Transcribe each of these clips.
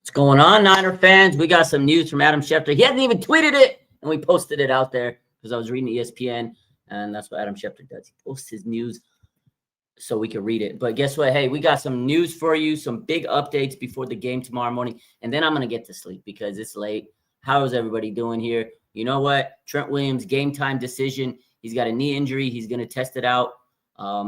What's going on, Niner fans? We got some news from Adam Schefter. He hadn't even tweeted it, and we posted it out there because I was reading ESPN, and that's what Adam Schefter does. He posts his news so we can read it. But guess what? Hey, we got some news for you, some big updates before the game tomorrow morning, and then I'm going to get to sleep because it's late. How is everybody doing here? You know what? Trent Williams, game time decision. He's got a knee injury. He's going to test it out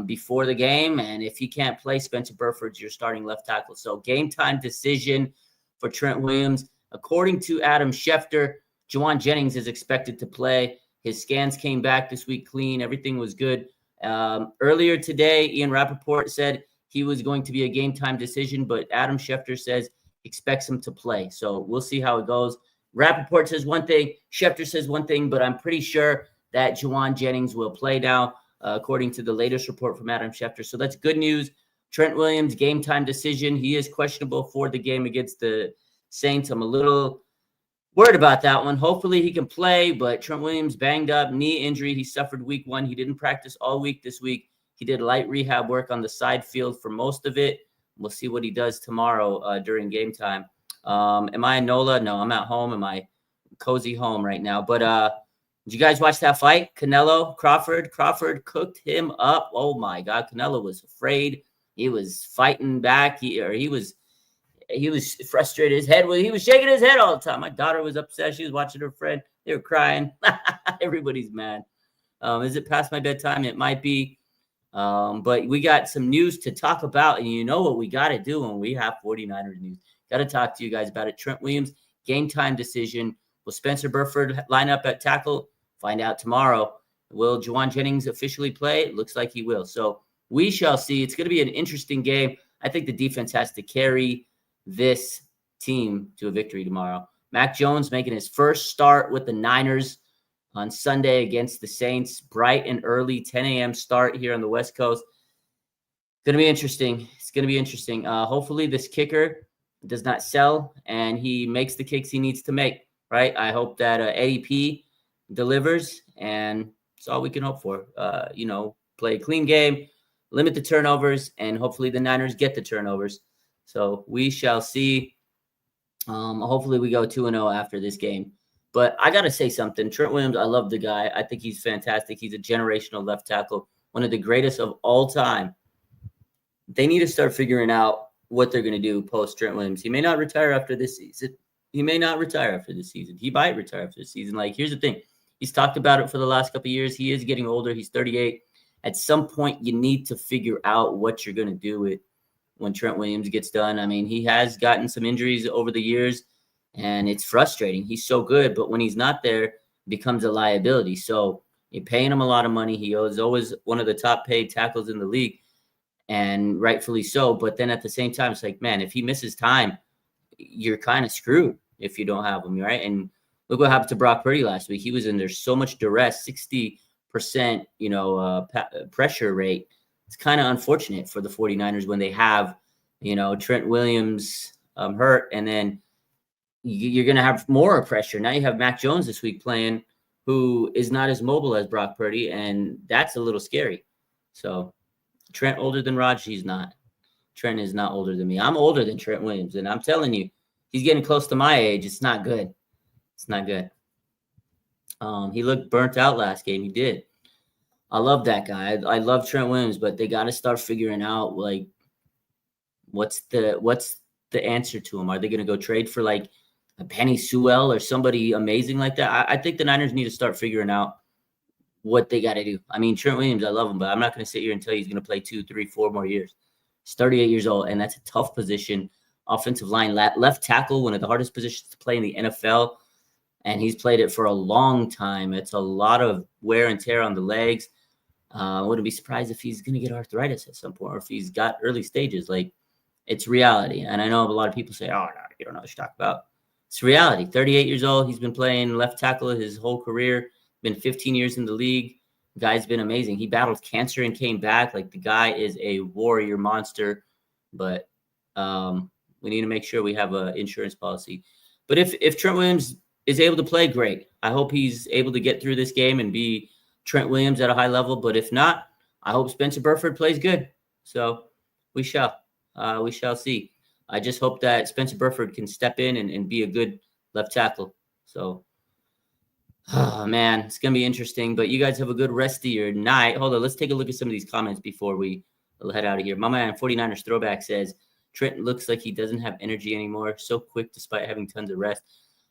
before the game, and if he can't play, Spencer Burford's your starting left tackle. So game time decision for Trent Williams. According to Adam Schefter, Jennings is expected to play. His scans came back this week clean. Everything was good. Earlier today, Ian Rappaport said he was going to be a game time decision, but Adam Schefter says expects him to play. So we'll see how it goes. Rappaport says one thing, Schefter says one thing, but I'm pretty sure that Jennings will play now, according to the latest report from Adam Schefter. So that's good news. Trent Williams, game time decision. He is questionable for the game against the Saints. I'm a little worried about that one. Hopefully he can play, but Trent Williams banged up, knee injury. He suffered week 1. He didn't practice all week this week. He did light rehab work on the side field for most of it. We'll see what he does tomorrow during game time. Am I in NOLA? No, I'm at home in my cozy home right now. But did you guys watch that fight? Canelo, Crawford? Crawford cooked him up. Oh, my God. Canelo was afraid. He was fighting back. He was frustrated. He was shaking his head all the time. My daughter was upset. She was watching her friend. They were crying. Everybody's mad. Is it past my bedtime? It might be. But we got some news to talk about, and you know what we got to do when we have 49ers news. Got to talk to you guys about it. Trent Williams, game time decision. Will Spencer Burford line up at tackle? Find out tomorrow. Will Jennings officially play? It looks like he will. So we shall see. It's going to be an interesting game. I think the defense has to carry this team to a victory tomorrow. Mac Jones making his first start with the Niners on Sunday against the Saints. Bright and early, 10 a.m. start here on the West Coast. Going to be interesting. It's going to be interesting. Hopefully this kicker does not sell and he makes the kicks he needs to make, right? I hope that Eddie P delivers, and that's all we can hope for. Play a clean game, limit the turnovers, and hopefully the Niners get the turnovers. So we shall see. Hopefully we go 2-0 after this game. But I got to say something. Trent Williams, I love the guy. I think he's fantastic. He's a generational left tackle, one of the greatest of all time. They need to start figuring out what they're going to do post Trent Williams. He may not retire after this season. He might retire after this season. Like, here's the thing. He's talked about it for the last couple of years. He is getting older. He's 38. At some point, you need to figure out what you're going to do with when Trent Williams gets done. I mean, he has gotten some injuries over the years, and it's frustrating. He's so good, but when he's not there, it becomes a liability. So you're paying him a lot of money. He is always one of the top paid tackles in the league, and rightfully so. But then at the same time, it's like, man, if he misses time, you're kind of screwed if you don't have him, right? And look what happened to Brock Purdy last week. He was under so much duress, 60%, pressure rate. It's kind of unfortunate for the 49ers when they have, Trent Williams hurt, and then you're going to have more pressure. Now you have Mac Jones this week playing, who is not as mobile as Brock Purdy, and that's a little scary. So Trent older than Raj? He's not. Trent is not older than me. I'm older than Trent Williams, and I'm telling you, he's getting close to my age. It's not good. It's not good. He looked burnt out last game. He did. I love that guy. I love Trent Williams, but they got to start figuring out, like, what's the answer to him? Are they going to go trade for, like, a Penny Sewell or somebody amazing like that? I think the Niners need to start figuring out what they got to do. I mean, Trent Williams, I love him, but I'm not going to sit here and tell you he's going to play 2, 3, 4 more years. He's 38 years old, and that's a tough position. Offensive line, left tackle, one of the hardest positions to play in the NFL, and he's played it for a long time. It's a lot of wear and tear on the legs. I wouldn't be surprised if he's going to get arthritis at some point, or if he's got early stages. Like, it's reality. And I know a lot of people say, oh, no, you don't know what you're talking about. It's reality. 38 years old. He's been playing left tackle his whole career, been 15 years in the league. The guy's been amazing. He battled cancer and came back. Like, the guy is a warrior monster. But we need to make sure we have an insurance policy. But if Trent Williams is able to play, great. I hope he's able to get through this game and be Trent Williams at a high level. But if not, I hope Spencer Burford plays good. So we shall see. I just hope that Spencer Burford can step in and be a good left tackle. So, oh, man, it's going to be interesting. But you guys have a good rest of your night. Hold on. Let's take a look at some of these comments before we head out of here. My man, 49ers Throwback says, Trent looks like he doesn't have energy anymore. So quick despite having tons of rest.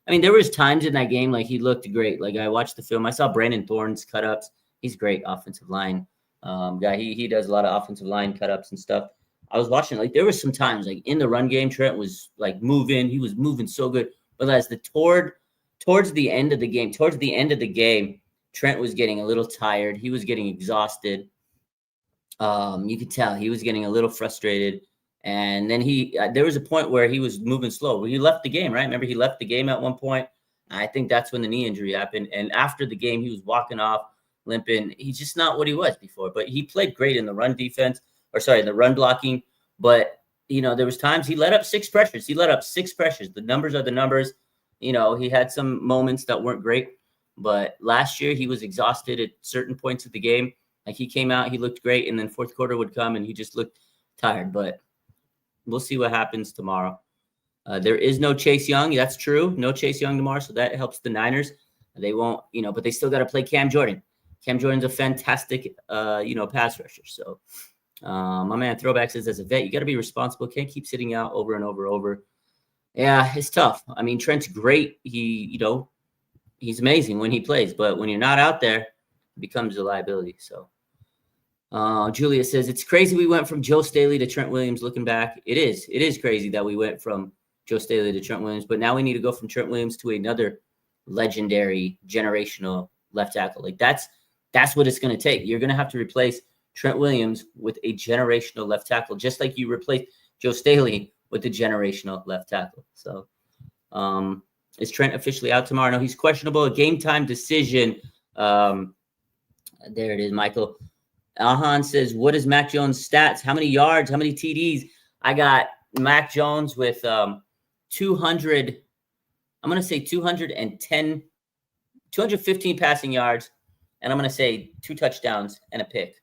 I mean, there was times in that game like he looked great. Like I watched the film. I saw Brandon Thorne's cut-ups. He's great offensive line guy. He does a lot of offensive line cut-ups and stuff. I was watching, like there was some times like in the run game, Trent was like moving. He was moving so good. But as towards the end of the game, Trent was getting a little tired. He was getting exhausted. You could tell he was getting a little frustrated. And then there was a point where he was moving slow. He left the game, right? Remember, he left the game at one point. I think that's when the knee injury happened. And after the game, he was walking off, limping. He's just not what he was before. But he played great in the run defense, the run blocking. But, there was times he let up 6 pressures. The numbers are the numbers. He had some moments that weren't great. But last year, he was exhausted at certain points of the game. Like he came out, he looked great. And then fourth quarter would come and he just looked tired. But we'll see what happens tomorrow. There is no Chase Young. That's true. No Chase Young tomorrow. So that helps the Niners. They won't, but they still got to play Cam Jordan. Cam Jordan's a fantastic, pass rusher. So my man Throwback says, as a vet, you got to be responsible. Can't keep sitting out over and over. Yeah, it's tough. I mean, Trent's great. He's amazing when he plays. But when you're not out there, it becomes a liability. So Julia says, it's crazy we went from Joe Staley to Trent Williams looking back. It is crazy that we went from Joe Staley to Trent Williams, but now we need to go from Trent Williams to another legendary generational left tackle. Like that's what it's going to take. You're going to have to replace Trent Williams with a generational left tackle, just like you replaced Joe Staley with the generational left tackle. So is Trent officially out tomorrow? No, he's questionable. A game time decision. There it is, Michael. Ahan says, what is Mac Jones' stats? How many yards? How many TDs? I got Mac Jones with 200. I'm going to say 215 passing yards. And I'm going to say 2 touchdowns and a pick.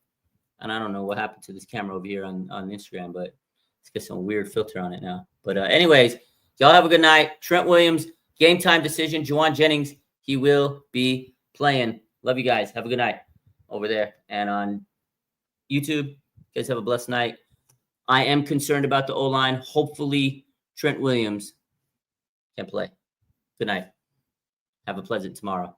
And I don't know what happened to this camera over here on Instagram, but let's get some weird filter on it now. But anyways, y'all have a good night. Trent Williams, game time decision. Juwan Jennings, he will be playing. Love you guys. Have a good night over there. And on YouTube, you guys have a blessed night. I am concerned about the O-line. Hopefully, Trent Williams can play. Good night. Have a pleasant tomorrow.